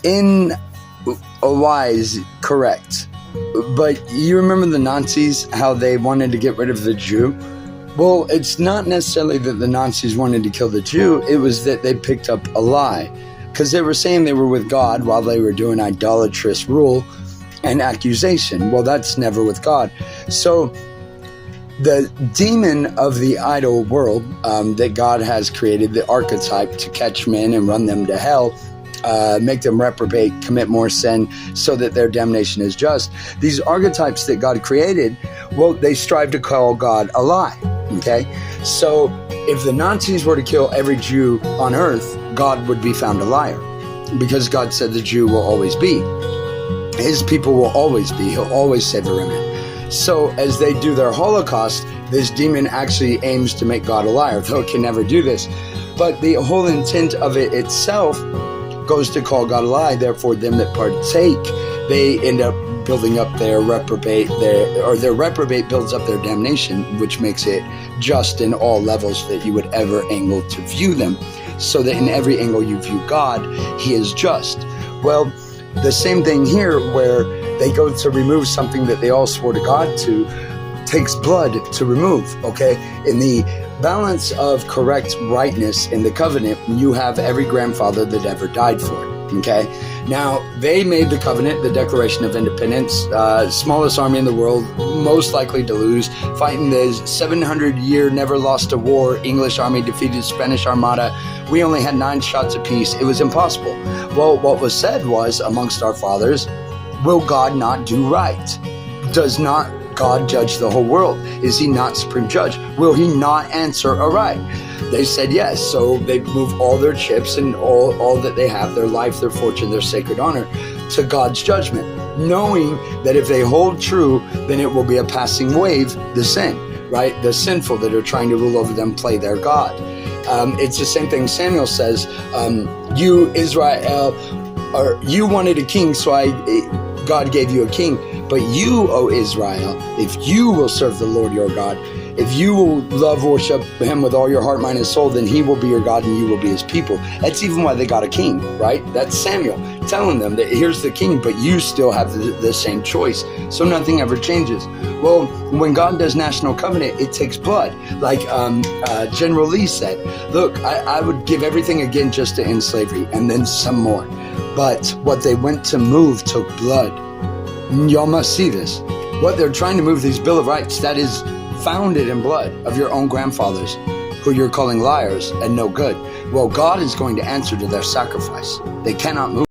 In a wise, correct. But you remember the Nazis, how they wanted to get rid of the Jew? Well, it's not necessarily that the Nazis wanted to kill the Jew, it was that they picked up a lie. Because they were saying they were with God while they were doing idolatrous rule and accusation. Well, that's never with God. So the demon of the idol world that God has created, the archetype to catch men and run them to hell, make them reprobate, commit more sin so that their damnation is just. These archetypes that God created, well, they strive to call God a lie, okay? So if the Nazis were to kill every Jew on earth, God would be found a liar, because God said the Jew will always be. His people will always be. He'll always save a remnant. So as they do their Holocaust, this demon actually aims to make God a liar, though it can never do this. But the whole intent of it itself goes to call God a lie. Therefore, them that partake, they end up building up their reprobate, their reprobate builds up their damnation, which makes it just in all levels that you would ever angle to view them. So that in every angle you view God, he is just. Well, the same thing here, where they go to remove something that they all swore to God to, takes blood to remove, okay? In the balance of correct rightness in the covenant, you have every grandfather that ever died for it, okay? Now, they made the covenant, the Declaration of Independence, smallest army in the world, most likely to lose, fighting the 700-year never lost a war English army, defeated Spanish Armada. We only had 9 shots apiece. It was impossible. Well, what was said was, amongst our fathers, will God not do right? Does not God judge the whole world? Is he not supreme judge? Will he not answer aright? They said yes. So they move all their chips and all that they have, their life, their fortune, their sacred honor, to God's judgment, knowing that if they hold true, then it will be a passing wave, the sin, right? The sinful that are trying to rule over them play their God. It's the same thing Samuel says, you, Israel, or you wanted a king, so God gave you a king. But you, O Israel, if you will serve the Lord your God, if you will love, worship him with all your heart, mind, and soul, then he will be your God and you will be his people. That's even why they got a king, right? That's Samuel telling them that here's the king, but you still have the same choice. So nothing ever changes. Well, when God does national covenant, it takes blood. Like General Lee said, look, I would give everything again just to end slavery and then some more. But what they went to move took blood. Y'all must see this. What they're trying to move, these Bill of Rights, that is founded in blood of your own grandfathers, who you're calling liars and no good. Well, God is going to answer to their sacrifice. They cannot move.